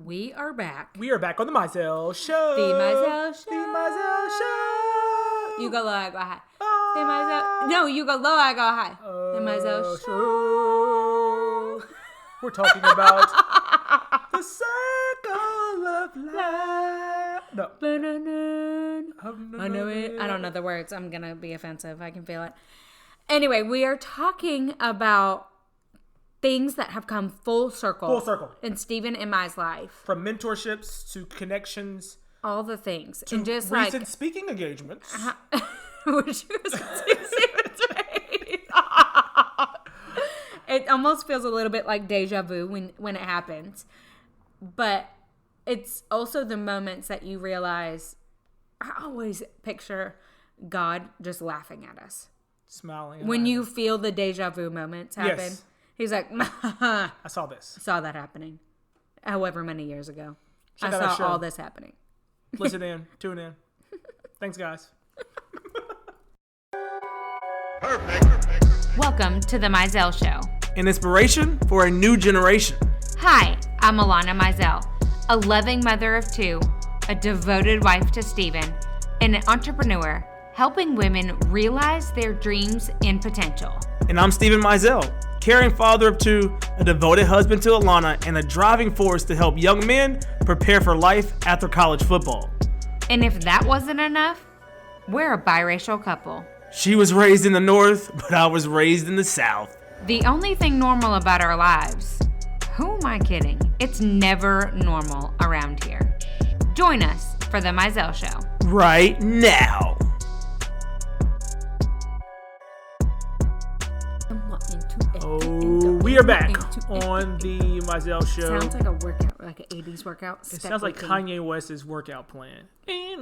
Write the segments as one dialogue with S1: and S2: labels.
S1: We are back.
S2: We are back on the Mizells Show.
S1: The Mizells Show.
S2: The Mizells Show.
S1: You go low, I go high. The Mizells. No, you go low, I go high. The Mizells Show.
S2: We're talking about the circle of life. No.
S1: I know it. I don't know the words. I'm going to be offensive. I can feel it. Anyway, we are talking about things that have come full circle.
S2: Full circle.
S1: In Steven and Mai's life.
S2: From mentorships to connections.
S1: All the things.
S2: To
S1: and just
S2: recent speaking engagements.
S1: Which was It almost feels a little bit like deja vu when it happens. But it's also the moments that you realize, I always picture God just laughing at us.
S2: Smiling.
S1: When you feel the deja vu moments happen.
S2: Yes.
S1: He's like,
S2: I saw this.
S1: I saw that happening. However many years ago.
S2: Check
S1: I
S2: out our
S1: saw
S2: show.
S1: all this happening.
S2: Listen in. Tune in. Thanks, guys.
S3: Perfect.
S1: Welcome to the Mizells Show.
S2: An inspiration for a new generation.
S1: Hi, I'm Alanna Mizells, a loving mother of two, a devoted wife to Steven, and an entrepreneur helping women realize their dreams and potential.
S2: And I'm Steven Mizells, caring father of two, a devoted husband to Alanna, and a driving force to help young men prepare for life after college football.
S1: And if that wasn't enough, we're a biracial couple.
S2: She was raised in the North, but I was raised in the South.
S1: The only thing normal about our lives, who am I kidding? It's never normal around here. Join us for the Mizells Show.
S2: Right now. Oh, we are back on the Mizells Show.
S1: Sounds like a workout, like an 80s workout.
S2: It sounds like Kanye West's workout plan. You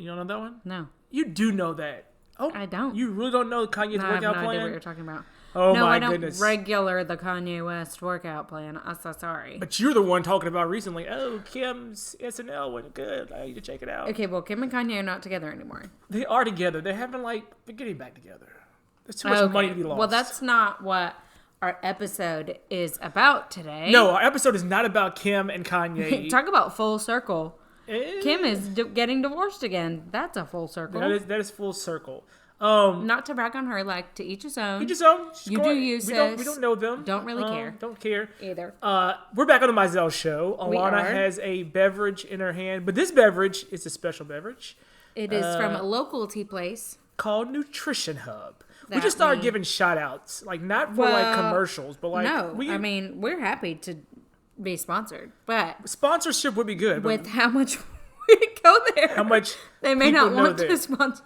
S2: don't know that one?
S1: No.
S2: You do know that. Oh,
S1: I don't.
S2: You really don't know Kanye's
S1: I have no
S2: workout plan?
S1: idea what you're talking about.
S2: Oh
S1: no,
S2: my
S1: I don't
S2: goodness.
S1: regular the Kanye West workout plan. I'm so sorry.
S2: But you're the one talking about recently. Oh, Kim's SNL went good. I need to check it out.
S1: Okay, well, Kim and Kanye are not together anymore.
S2: They are together. They're getting back together. There's too much money to be lost.
S1: Well, that's not what our episode is about today.
S2: No, our episode is not about Kim and Kanye.
S1: Talk about full circle. Kim is getting divorced again. That's a full circle.
S2: That is full circle.
S1: Not to brag on her, like to each his own.
S2: Each his own.
S1: You do you, sis.
S2: We don't know them.
S1: Don't really care.
S2: Don't care.
S1: Either.
S2: We're back on the Mizells Show.
S1: We
S2: Alanna
S1: are.
S2: has a beverage in her hand, but this beverage is a special beverage.
S1: It is from a local tea place
S2: called Nutrition Hub. We
S1: That
S2: just started
S1: we-
S2: giving shout outs. Like, not for like commercials, but like.
S1: no, I mean, we're happy to be sponsored, but
S2: Sponsorship would be good. But
S1: with how much we go there,
S2: how much
S1: they may
S2: people
S1: not
S2: know
S1: want
S2: that.
S1: to sponsor.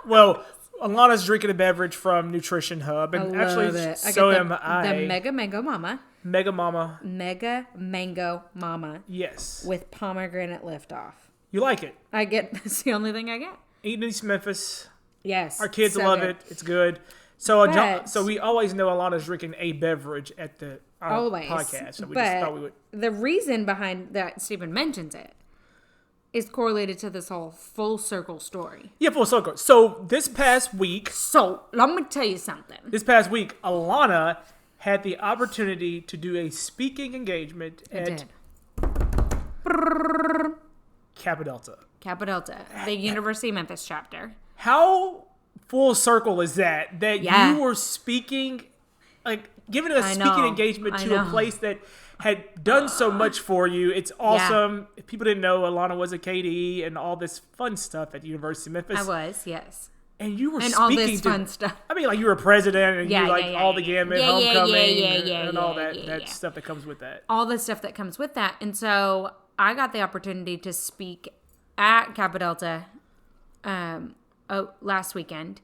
S2: Well, Alana's drinking a beverage from Nutrition Hub, and actually, so am I.
S1: The Mega Mango Mama.
S2: Mega Mama.
S1: Mega Mango Mama
S2: Yes.
S1: with pomegranate liftoff.
S2: You like it?
S1: I get. That's the only thing I get.
S2: Eating East Memphis.
S1: Yes,
S2: Our kids
S1: so
S2: love
S1: good.
S2: it. It's good. So,
S1: But-
S2: so we always know Alana's drinking a beverage at our
S1: Always.
S2: podcast. So we
S1: but
S2: just thought we would.
S1: the reason behind that Stephen mentions it is correlated to this whole full circle story.
S2: Yeah, full circle. So this past week,
S1: So let me tell you something.
S2: Alana had the opportunity to do a speaking engagement
S1: It
S2: at
S1: did.
S2: Kappa Delta.
S1: Kappa Delta, the University of Memphis chapter.
S2: How full circle is that? That
S1: Yeah.
S2: you were speaking, like giving a
S1: I
S2: speaking
S1: know.
S2: engagement
S1: I
S2: to a
S1: know.
S2: place that had done so much for you. It's awesome. If people didn't know, Alana was a KD and all this fun stuff at the University of Memphis.
S1: I was, yes.
S2: And you were
S1: And
S2: speaking
S1: all this
S2: to,
S1: fun stuff.
S2: I mean, like you were president and
S1: Yeah,
S2: you like
S1: yeah,
S2: all
S1: yeah,
S2: the
S1: yeah.
S2: gamut,
S1: Yeah, yeah,
S2: homecoming,
S1: yeah,
S2: and all
S1: yeah,
S2: that
S1: yeah.
S2: stuff that comes with that.
S1: All the stuff that comes with that. And so I got the opportunity to speak at Kappa Delta last weekend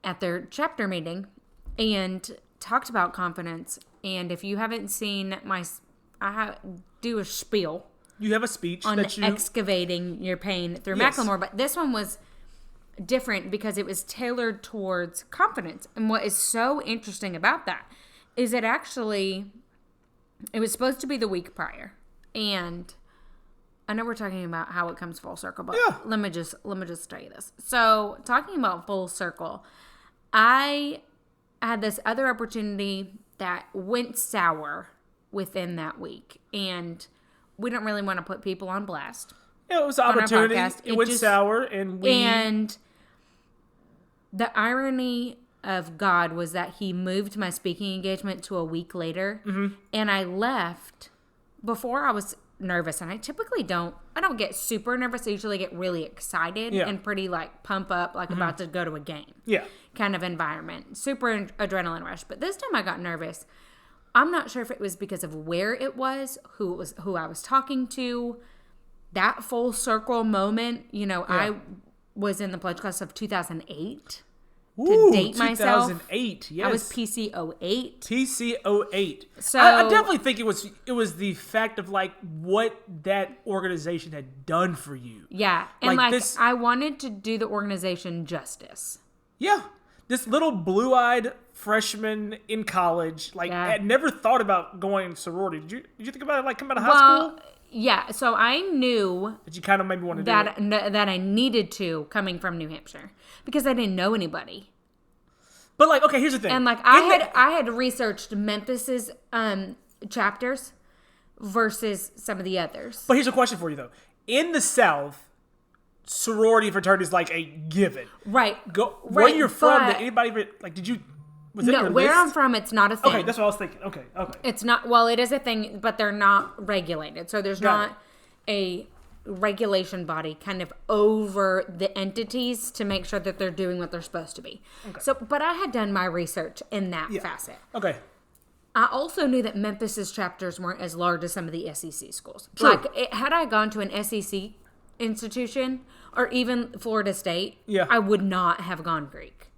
S1: at their chapter meeting and talked about confidence. And if you haven't seen do a spiel
S2: You have a speech
S1: on
S2: that you
S1: excavating your pain through
S2: Yes.
S1: Macklemore, but this one was different because it was tailored towards confidence. And what is so interesting about that is it was supposed to be the week prior. And I know we're talking about how it comes full circle, but
S2: Yeah.
S1: let me just tell you this. So talking about full circle, I had this other opportunity that went sour within that week. And we don't really want to put people on blast.
S2: Yeah, it was an opportunity. It went sour, and
S1: the irony of God was that he moved my speaking engagement to a week later, and I left before I was nervous. And I typically don't get super nervous. I usually get really excited and pretty like pump up, like about to go to a game.
S2: Yeah.
S1: Kind of environment. Super adrenaline rush. But this time I got nervous. I'm not sure if it was because of where it was, who I was talking to, that full circle moment. I was in the pledge class of 2008. To date myself.
S2: 2008, yes.
S1: I was PC08.
S2: PC08.
S1: So
S2: I definitely think it was the fact of like what that organization had done for you.
S1: Yeah. And I wanted to do the organization justice.
S2: Yeah. This little blue-eyed freshman in college, had never thought about going sorority. Did you think about it like coming out of high school?
S1: Yeah, so I knew
S2: that you kind of maybe wanted to do it.
S1: That I needed to, coming from New Hampshire, because I didn't know anybody.
S2: But okay, here's the thing.
S1: And I had researched Memphis's chapters versus some of the others.
S2: But here's a question for you though: in the South, sorority fraternity is like a given.
S1: Right.
S2: Where you're from? Did anybody did you? Was it your
S1: where
S2: list?
S1: I'm from, it's not a thing.
S2: Okay, that's what I was thinking. Okay.
S1: It's not. Well, it is a thing, but they're not regulated. So there's not a regulation body kind of over the entities to make sure that they're doing what they're supposed to be. Okay. So, but I had done my research in that facet.
S2: Okay.
S1: I also knew that Memphis's chapters weren't as large as some of the SEC schools.
S2: True.
S1: Had I gone to an SEC institution or even Florida State,
S2: I
S1: would not have gone Greek.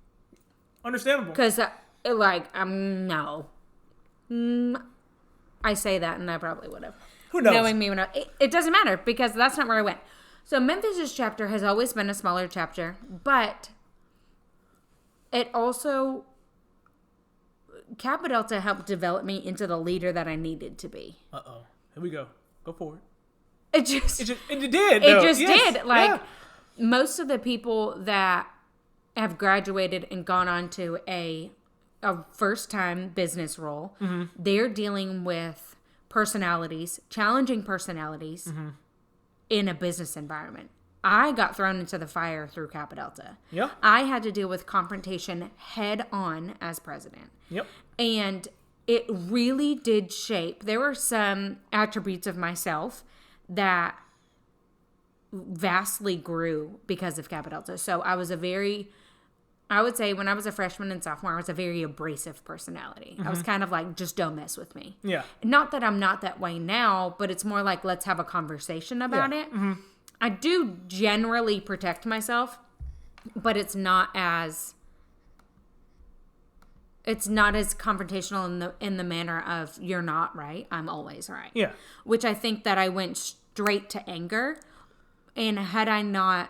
S2: Understandable.
S1: Because no. I say that, and I probably would have.
S2: Who knows?
S1: Knowing me, it doesn't matter, because that's not where I went. So Memphis's chapter has always been a smaller chapter, but it also, Kappa Delta helped develop me into the leader that I needed to be.
S2: Uh-oh. Here we go. Go for it.
S1: It did.
S2: Though.
S1: It just did. Most of the people that have graduated and gone on to a first-time business role, they're dealing with challenging personalities in a business environment. I got thrown into the fire through Kappa Delta.
S2: Yeah.
S1: I had to deal with confrontation head on as president.
S2: Yep.
S1: And it really did shape. There were some attributes of myself that vastly grew because of Kappa Delta. So I would say when I was a freshman and sophomore, I was a very abrasive personality. I was kind of like, just don't mess with me.
S2: Yeah.
S1: Not that I'm not that way now, but it's more like, let's have a conversation about it. I do generally protect myself, but it's not as confrontational in the manner of, you're not right, I'm always right.
S2: Yeah.
S1: Which I think that I went straight to anger. And had I not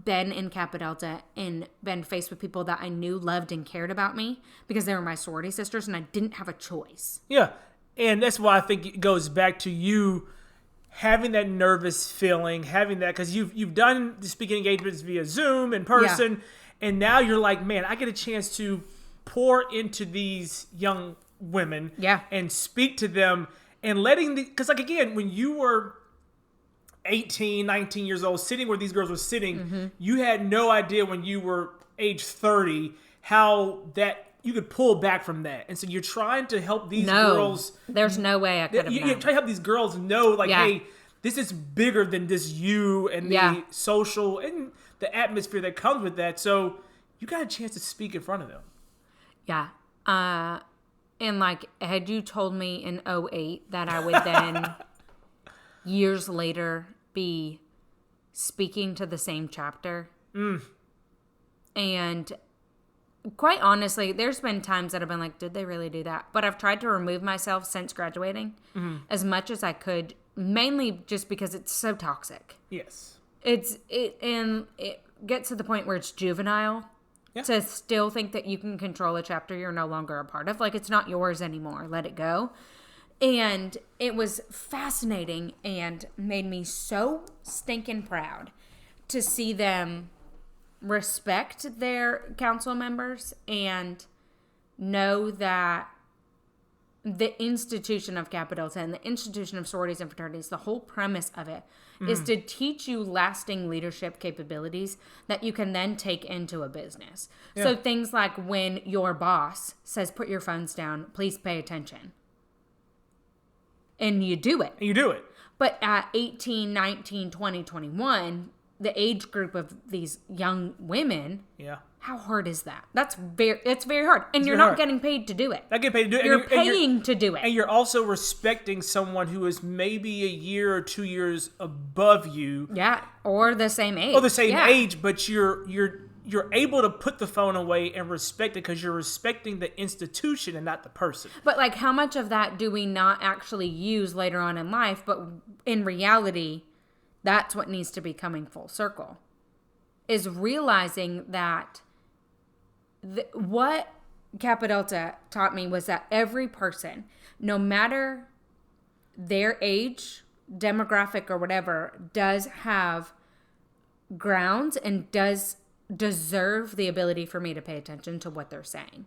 S1: been in Kappa Delta and been faced with people that I knew loved and cared about me, because they were my sorority sisters and I didn't have a choice.
S2: Yeah. And that's why I think it goes back to you having that nervous feeling, having that, because you've done the speaking engagements via Zoom, in person, and now you're like, man, I get a chance to pour into these young women and speak to them and letting because again, when you were 18, 19 years old, sitting where these girls were sitting, you had no idea when you were age 30 how that you could pull back from that. And so you're trying to help these girls. There's
S1: no way I could have
S2: You're trying to help these girls know, hey, this is bigger than just you and the social and the atmosphere that comes with that. So you got a chance to speak in front of them.
S1: Yeah. And had you told me in 2008 that I would then years later be speaking to the same chapter. And quite honestly, there's been times that I've been like, did they really do that? But I've tried to remove myself since graduating as much as I could, mainly just because it's so toxic.
S2: Yes.
S1: It gets to the point where it's juvenile to still think that you can control a chapter you're no longer a part of. It's not yours anymore. Let it go. And it was fascinating and made me so stinking proud to see them respect their council members and know that the institution of Kappa Delta and the institution of sororities and fraternities, the whole premise of it is to teach you lasting leadership capabilities that you can then take into a business. Yeah. So things like when your boss says, put your phones down, please pay attention. And you do it. But at 18, 19, 20, 21, the age group of these young women, how hard is that? It's very hard. And you're not getting paid to do it.
S2: Not getting paid to do it.
S1: You're paying to do it.
S2: And you're also respecting someone who is maybe a year or 2 years above you.
S1: Yeah, or the same age.
S2: Age, but you're able to put the phone away and respect it because you're respecting the institution and not the person.
S1: But like, how much of that do we not actually use later on in life? But in reality, that's what needs to be coming full circle, is realizing that what Kappa Delta taught me was that every person, no matter their age, demographic, or whatever, does have grounds and does deserve the ability for me to pay attention to what they're saying.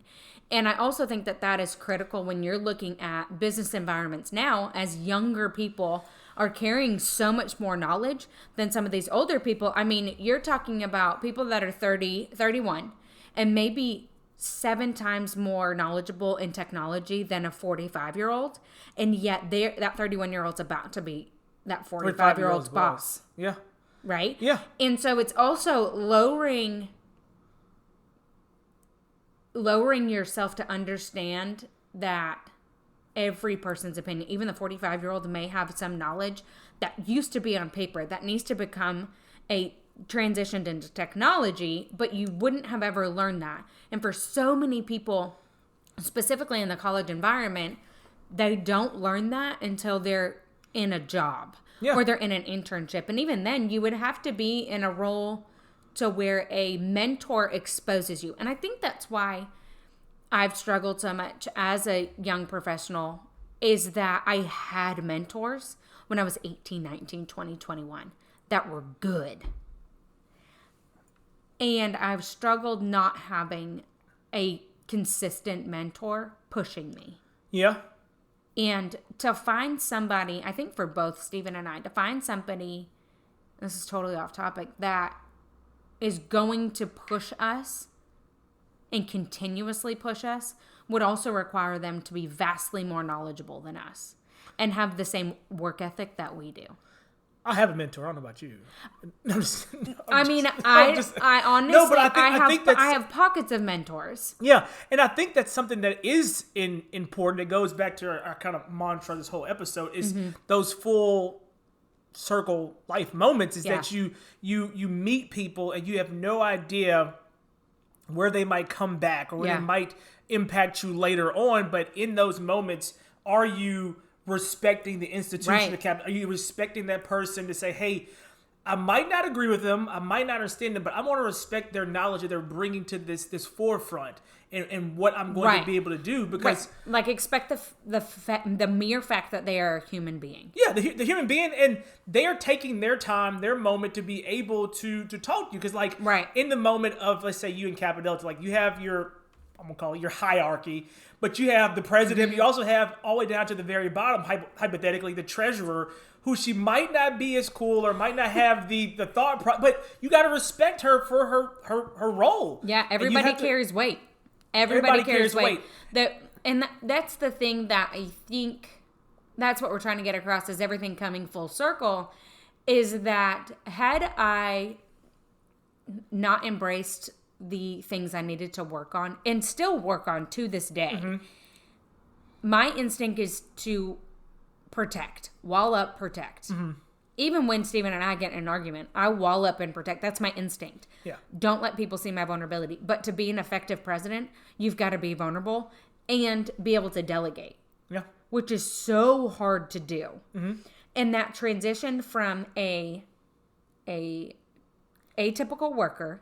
S1: And I also think that that is critical when you're looking at business environments now, as younger people are carrying so much more knowledge than some of these older people. I mean, you're talking about people that are 30, 31, and maybe 7 times more knowledgeable in technology than a 45-year-old. And yet that 31-year-old's about to be that 45-year-old's boss.
S2: Yeah.
S1: Right?
S2: Yeah.
S1: And so it's also lowering yourself to understand that every person's opinion, even the 45-year-old, may have some knowledge that used to be on paper that needs to become transitioned into technology, but you wouldn't have ever learned that. And for so many people, specifically in the college environment, they don't learn that until they're in a job or they're in an internship. And even then, you would have to be in a role to where a mentor exposes you. And I think that's why I've struggled so much as a young professional, is that I had mentors when I was 18, 19, 20, 21 that were good. And I've struggled not having a consistent mentor pushing me.
S2: Yeah.
S1: And to find somebody, I think for both Steven and I, to find somebody, this is totally off topic, that is going to push us and continuously push us would also require them to be vastly more knowledgeable than us and have the same work ethic that we do.
S2: I have a mentor. I don't know about you.
S1: I honestly, I have pockets of mentors.
S2: Yeah, and I think that's something that is important. It goes back to our kind of mantra this whole episode is those full circle life moments. Is that you meet people and you have no idea where they might come back or where they might impact you later on. But in those moments, are you respecting the institution of Kappa? Are you respecting that person to say, hey, I might not agree with them, I might not understand them, but I want to respect their knowledge that they're bringing to this forefront and what I'm going to be able to do, because
S1: like expect the mere fact that they are a human being.
S2: Yeah, the human being, and they are taking their time, their moment to be able to talk to you, because in the moment of, let's say, you and Kappa Delta, like you have your, I'm gonna call it your hierarchy, but you have the president. You also have all the way down to the very bottom, hypothetically, the treasurer, who she might not be as cool or might not have the thought, but you got to respect her for her role.
S1: Yeah, everybody carries weight. Everybody carries weight. That's the thing that I think that's what we're trying to get across, is everything coming full circle, is that had I not embraced the things I needed to work on and still work on to this day, my instinct is to protect, wall up, protect. Even when Steven and I get in an argument, I wall up and protect. That's my instinct.
S2: Yeah.
S1: Don't let people see my vulnerability. But to be an effective president, you've got to be vulnerable and be able to delegate.
S2: Yeah.
S1: Which is so hard to do. And that transition from a atypical worker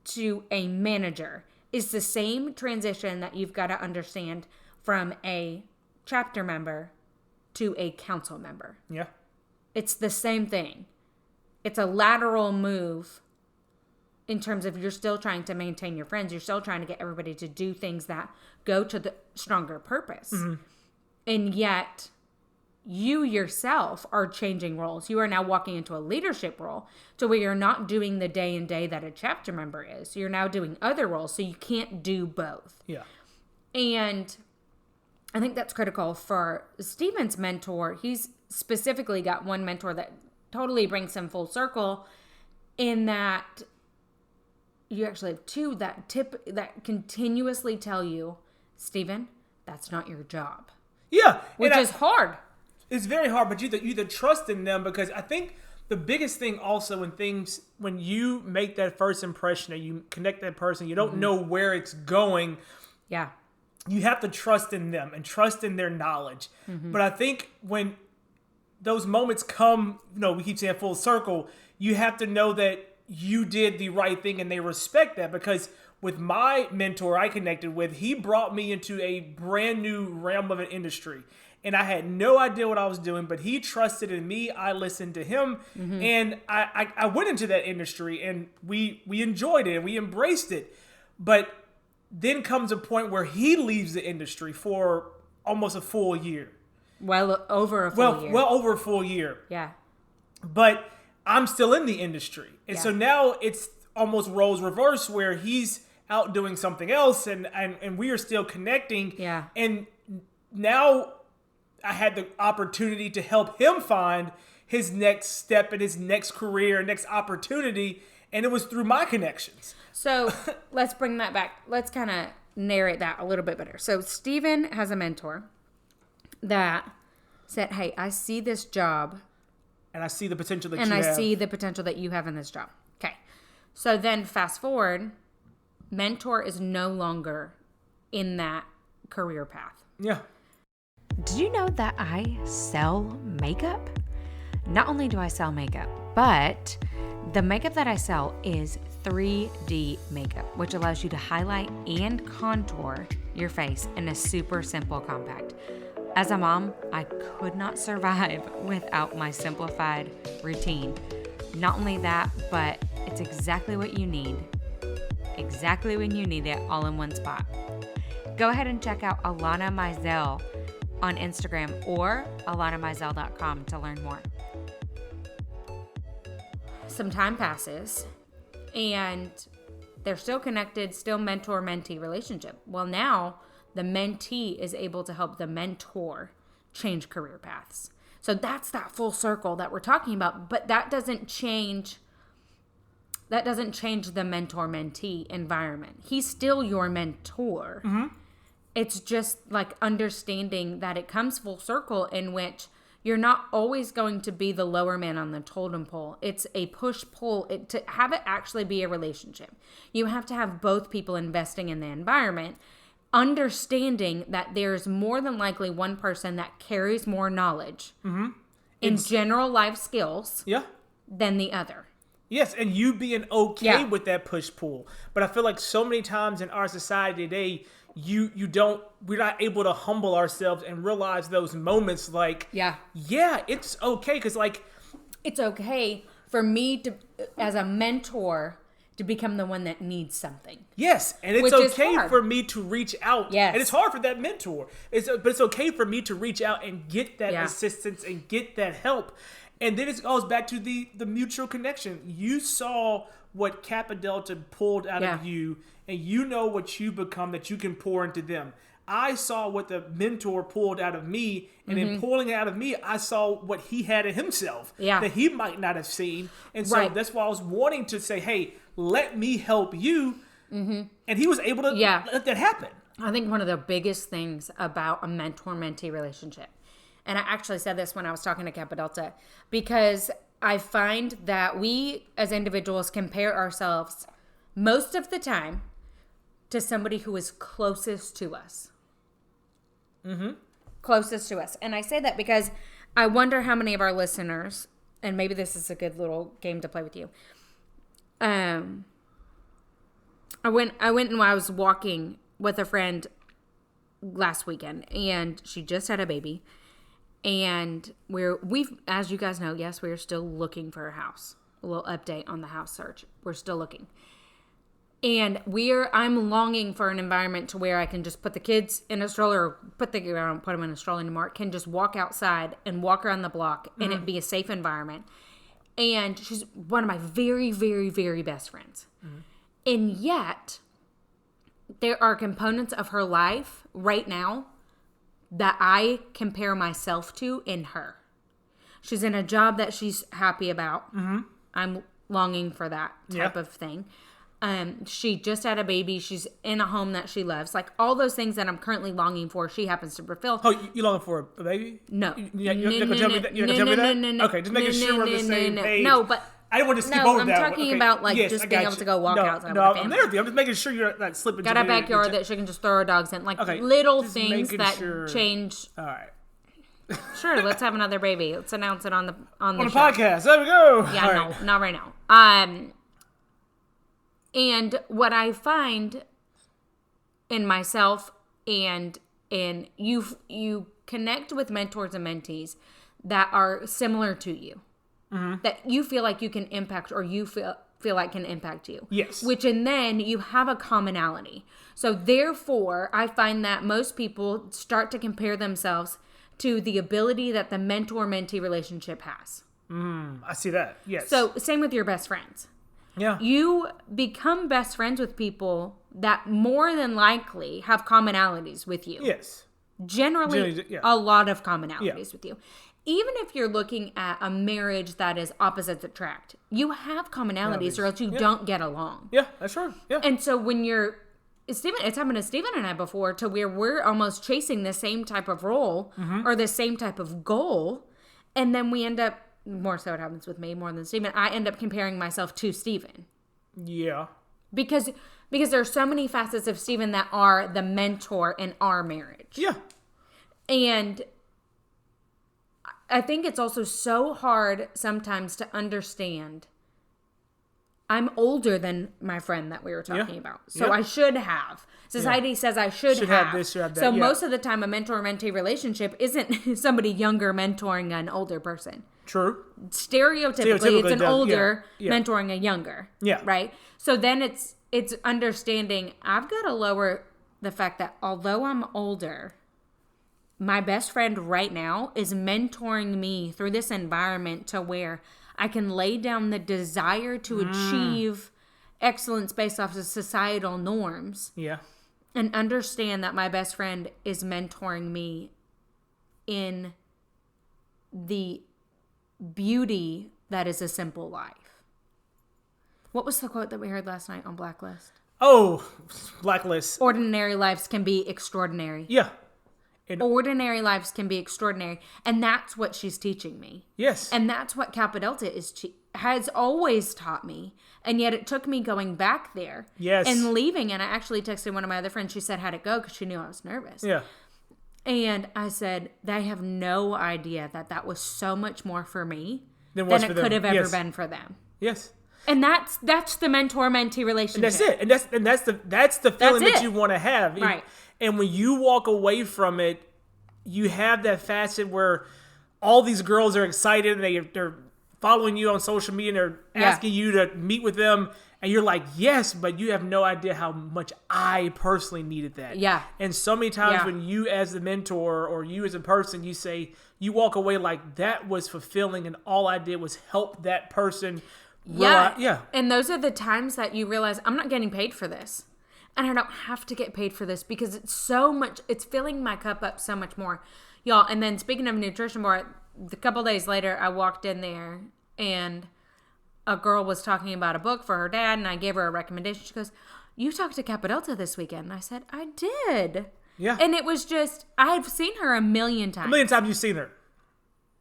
S1: to a manager is the same transition that you've got to understand from a chapter member to a council member.
S2: Yeah.
S1: It's the same thing. It's a lateral move in terms of you're still trying to maintain your friends. You're still trying to get everybody to do things that go to the stronger purpose. And yet you yourself are changing roles. You are now walking into a leadership role to where you're not doing the day and day that a chapter member is. You're now doing other roles, so you can't do both.
S2: Yeah.
S1: And I think that's critical for Steven's mentor. He's specifically got one mentor that totally brings him full circle, in that you actually have two that continuously tell you, Steven, that's not your job.
S2: Yeah.
S1: Which is hard.
S2: It's very hard, but you either trust in them, because I think the biggest thing also when you make that first impression and you connect that person, you don't know where it's going.
S1: Yeah.
S2: You have to trust in them and trust in their knowledge. But I think when those moments come, we keep saying full circle, you have to know that you did the right thing and they respect that. Because with my mentor I connected with, he brought me into a brand new realm of an industry. And I had no idea what I was doing, but he trusted in me. I listened to him, and I went into that industry, and we enjoyed it, and we embraced it. But then comes a point where he leaves the industry for almost a full year.
S1: Well over a full year.
S2: Well over a full year.
S1: Yeah.
S2: But I'm still in the industry. And so now it's almost roles reverse, where he's out doing something else, and we are still connecting.
S1: Yeah.
S2: And now I had the opportunity to help him find his next step in his next career, next opportunity, and it was through my connections.
S1: So let's bring that back. Let's kind of narrate that a little bit better. So Steven has a mentor that said, hey, I see this job.
S2: And I see the potential that
S1: and
S2: you
S1: I
S2: have.
S1: see the potential that you have in this job. Okay. So then fast forward, mentor is no longer in that career path.
S2: Yeah.
S4: Did you know that I sell makeup? Not only do I sell makeup, but the makeup that I sell is 3D makeup, which allows you to highlight and contour your face in a super simple compact. As a mom, I could not survive without my simplified routine. Not only that, but it's exactly what you need. Exactly when you need it, all in one spot. Go ahead and check out Alanna Mizells on Instagram or alannamizell.com to learn more.
S1: Some time passes and they're still connected, still mentor-mentee relationship. Well, now the mentee is able to help the mentor change career paths. So that's that full circle that we're talking about, but that doesn't change the mentor-mentee environment. He's still your mentor. It's just like understanding that it comes full circle, in which you're not always going to be the lower man on the totem pole. It's a push-pull. To have it actually be a relationship, you have to have both people investing in the environment, understanding that there's more than likely one person that carries more knowledge in general life skills than the other.
S2: Yes, and you being okay with that push-pull. But I feel like so many times in our society today, we're not able to humble ourselves and realize those moments like, it's okay. Because
S1: it's okay for me to, as a mentor, to become the one that needs something.
S2: Yes, and it's okay for me to reach out.
S1: Yes.
S2: And it's hard for that mentor. But it's okay for me to reach out and get that assistance and get that help. And then it goes back to the mutual connection. You saw what Kappa Delta pulled out of you, and you know what you become that you can pour into them. I saw what the mentor pulled out of me, and in pulling it out of me, I saw what he had in himself that he might not have seen. And so that's why I was wanting to say, hey, let me help you. And he was able to let that happen.
S1: I think one of the biggest things about a mentor-mentee relationship, and I actually said this when I was talking to Kappa Delta, because I find that we as individuals compare ourselves most of the time to somebody who is closest to us. Closest to us. And I say that because I wonder how many of our listeners, and maybe this is a good little game to play with you. I went and I was walking with a friend last weekend, and she just had a baby. And we've, as you guys know, we're still looking for a house. A little update on the house search. We're still looking. And I'm longing for an environment to where I can just put the kids in a stroller, or I don't put them in a stroller anymore, can just walk outside and walk around the block and it be a safe environment. And she's one of my very, very, very best friends. And yet, there are components of her life right now that I compare myself to in her. She's in a job that she's happy about. I'm longing for that type of thing. She just had a baby. She's in a home that she loves. Like, all those things that I'm currently longing for, she happens to fulfill.
S2: Oh, you longing for a baby?
S1: No.
S2: You're not going to tell me that? You're not going to tell me that?
S1: No.
S2: Okay, just making sure we're on the same page.
S1: No, but...
S2: I didn't want to skip over
S1: I'm
S2: that.
S1: talking about, like, just being able to go walk outside with the family.
S2: I'm there with you. I'm just making sure you're not slipping.
S1: Got a backyard that she can just throw her dogs in. Like, little things that change.
S2: All right.
S1: Sure, let's have another baby. Let's announce it on the show.
S2: Podcast. There we go.
S1: Yeah, no, not right now. And what I find in myself and in you connect with mentors and mentees that are similar to you, that you feel like you can impact, or you feel like can impact you.
S2: Yes.
S1: And then you have a commonality. So therefore, I find that most people start to compare themselves to the ability that the mentor-mentee relationship has.
S2: I see that. Yes.
S1: So same with your best friends.
S2: Yeah.
S1: You become best friends with people that more than likely have commonalities with you.
S2: Yes.
S1: Generally, a lot of commonalities with you. Even if you're looking at a marriage that is opposites attract, you have commonalities or else you don't get along.
S2: Yeah, that's right. Yeah.
S1: And so when it's happened to Steven and I before, to where we're almost chasing the same type of role or the same type of goal. And then we end up, more so it happens with me more than Steven, I end up comparing myself to Steven.
S2: Yeah.
S1: Because there's so many facets of Steven that are the mentor in our marriage.
S2: Yeah.
S1: And I think it's also so hard sometimes to understand. I'm older than my friend that we were talking about. So I should have. Society says I should have.
S2: This, should have that.
S1: So most of the time, a mentor-mentee relationship isn't somebody younger mentoring an older person.
S2: True.
S1: Stereotypically it's an older mentoring a younger.
S2: Yeah.
S1: Right? So then it's understanding I've got to lower the fact that although I'm older, my best friend right now is mentoring me through this environment to where I can lay down the desire to achieve excellence based off of societal norms.
S2: Yeah.
S1: And understand that my best friend is mentoring me in the beauty that is a simple life. What was the quote that we heard last night on Blacklist?
S2: Oh, Blacklist.
S1: Ordinary lives can be extraordinary.
S2: Yeah.
S1: Ordinary lives can be extraordinary. And that's what she's teaching me.
S2: Yes.
S1: And that's what Kappa Delta has always taught me. And yet it took me going back there.
S2: Yes.
S1: And leaving. And I actually texted one of my other friends. She said, how'd it go? Because she knew I was nervous.
S2: Yeah.
S1: And I said, they have no idea that was so much more for me
S2: than
S1: it could have ever been for them.
S2: Yes.
S1: And that's the mentor-mentee relationship.
S2: And that's it. And that's the feeling that you want to have.
S1: Right.
S2: And when you walk away from it, you have that facet where all these girls are excited and they're following you on social media and they're asking you to meet with them. And you're like, yes, but you have no idea how much I personally needed that.
S1: Yeah.
S2: And so many times when you as the mentor or you as a person, you walk away like that was fulfilling and all I did was help that person. Yeah.
S1: And those are the times that you realize I'm not getting paid for this. And I don't have to get paid for this because it's so much, it's filling my cup up so much more. Y'all, and then speaking of nutrition bar, a couple days later, I walked in there and a girl was talking about a book for her dad and I gave her a recommendation. She goes, you talked to Kappa Delta this weekend. And I said, I did.
S2: Yeah.
S1: And it was just, I've seen her a million times.
S2: A million times you've seen her.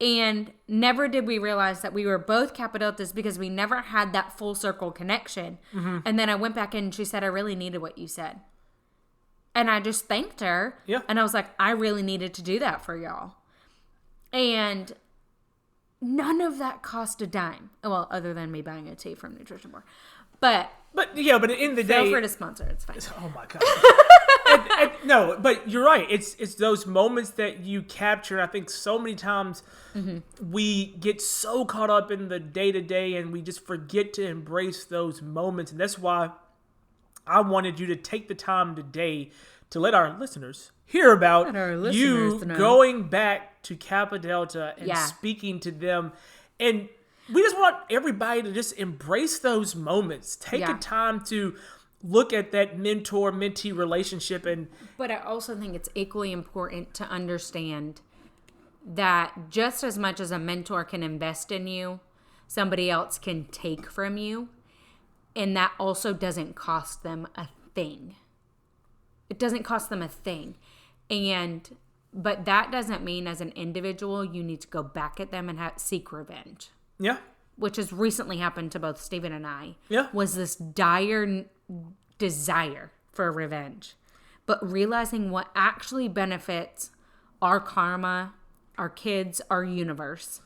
S1: And never did we realize that we were both Kappa Deltas because we never had that full circle connection. Mm-hmm. And then I went back in and she said, I really needed what you said. And I just thanked her.
S2: Yeah.
S1: And I was like, I really needed to do that for y'all. And none of that cost a dime. Well, other than me buying a tea from Nutrition Bar. But
S2: at the end of the day,
S1: feel free to sponsor. It's fine.
S2: Oh my god. No, but you're right. It's those moments that you capture. I think so many times we get so caught up in the day to day, and we just forget to embrace those moments. And that's why I wanted you to take the time today to let our listeners hear about you going back to Kappa Delta and speaking to them. And we just want everybody to just embrace those moments. Take the time to look at that mentor-mentee relationship.
S1: But I also think it's equally important to understand that just as much as a mentor can invest in you, somebody else can take from you. And that also doesn't cost them a thing. It doesn't cost them a thing. But that doesn't mean as an individual you need to go back at them and seek revenge.
S2: Yeah.
S1: Which has recently happened to both Steven and I.
S2: Yeah.
S1: Was this dire desire for revenge. But realizing what actually benefits our karma, our kids, our universe.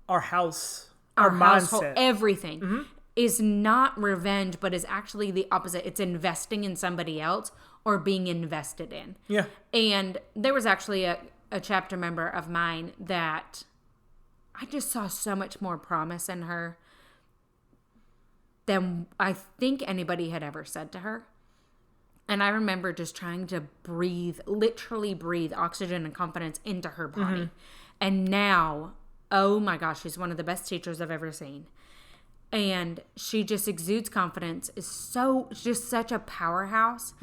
S2: Our house. Our
S1: household,
S2: mindset.
S1: Everything is not revenge, but is actually the opposite. It's investing in somebody else or being invested in.
S2: Yeah.
S1: And there was actually a chapter member of mine that I just saw so much more promise in her than I think anybody had ever said to her. And I remember just trying to literally breathe oxygen and confidence into her body. And now, oh my gosh, she's one of the best teachers I've ever seen. And she just exudes confidence, is just such a powerhouse.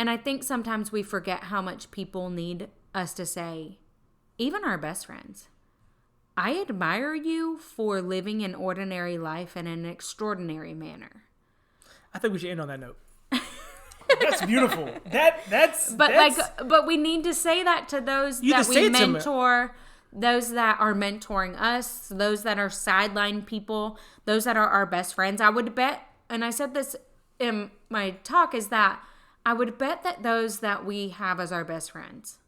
S1: And I think sometimes we forget how much people need us to say, even our best friends, I admire you for living an ordinary life in an extraordinary manner.
S2: I think we should end on that note. That's beautiful.
S1: But we need to say that to those that we mentor, those that are mentoring us, those that are sideline people, those that are our best friends. I would bet, and I said this in my talk, is that I would bet that those that we have as our best friends,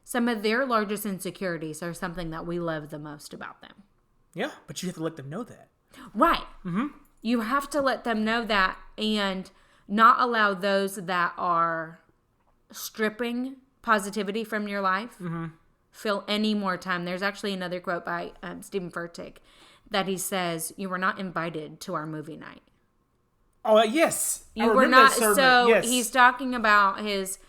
S1: some of their largest insecurities are something that we love the most about them.
S2: Yeah, but you have to let them know that.
S1: Right. You have to let them know that and not allow those that are stripping positivity from your life feel any more time. There's actually another quote by Stephen Furtick that he says, "You were not invited to our movie night."
S2: Oh, yes.
S1: You were not. So he's talking about his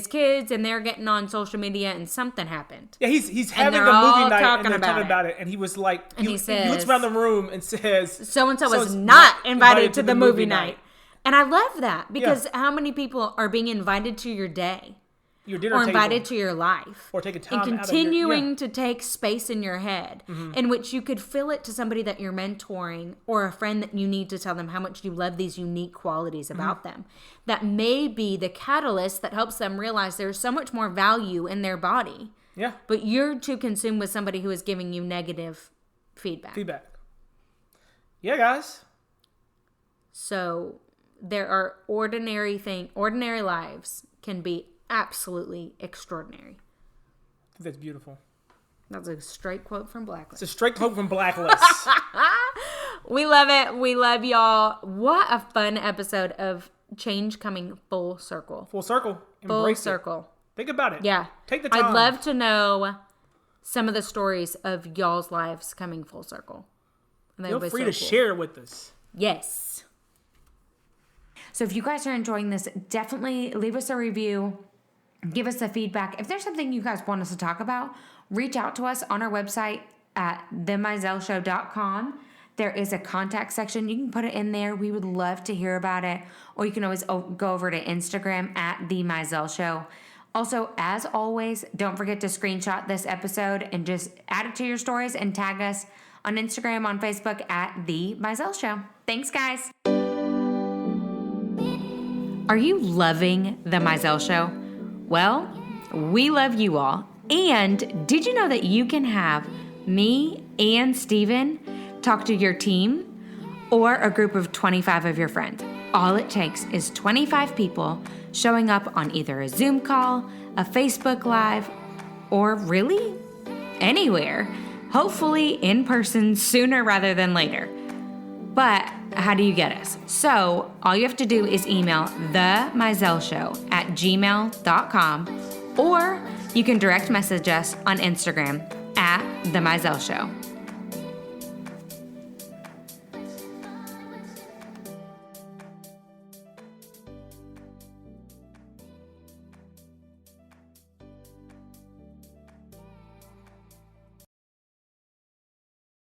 S1: kids, and they're getting on social media, and something happened.
S2: Yeah, he's having a movie night, and they're talking about it. And he was like,
S1: and he
S2: looks around the room and says,
S1: so-and-so was not invited to the movie night. And I love that, because how many people are being invited to your day?
S2: Your dinner
S1: or invited to your life,
S2: or taking time
S1: and continuing to take space in your head, in which you could fill it to somebody that you're mentoring or a friend that you need to tell them how much you love these unique qualities about them. That may be the catalyst that helps them realize there's so much more value in their body.
S2: Yeah,
S1: but you're too consumed with somebody who is giving you negative feedback.
S2: Yeah, guys.
S1: So there are ordinary lives can be absolutely extraordinary.
S2: That's beautiful.
S1: That's a straight quote from Blacklist.
S2: It's a straight quote from Blacklist.
S1: We love it. We love y'all. What a fun episode of change coming full circle.
S2: Full circle.
S1: Full circle.
S2: Think about it.
S1: Yeah.
S2: Take the time.
S1: I'd love to know some of the stories of y'all's lives coming full circle.
S2: Feel free to share with us.
S1: Yes.
S4: So if you guys are enjoying this, definitely leave us a review. Give us the feedback. If there's something you guys want us to talk about, reach out to us on our website at themizellsshow.com. There is a contact section. You can put it in there. We would love to hear about it. Or you can always go over to Instagram at The Mizells Show. Also, as always, don't forget to screenshot this episode and just add it to your stories and tag us on Instagram, on Facebook at The Mizells Show. Thanks, guys. Are you loving The Mizells Show? Well, we love you all. And did you know that you can have me and Steven talk to your team or a group of 25 of your friends? All it takes is 25 people showing up on either a Zoom call, a Facebook Live, or really anywhere. Hopefully in person sooner rather than later. But how do you get us? So all you have to do is email themizellsshow@gmail.com, or you can direct message us on Instagram at The Mizells Show.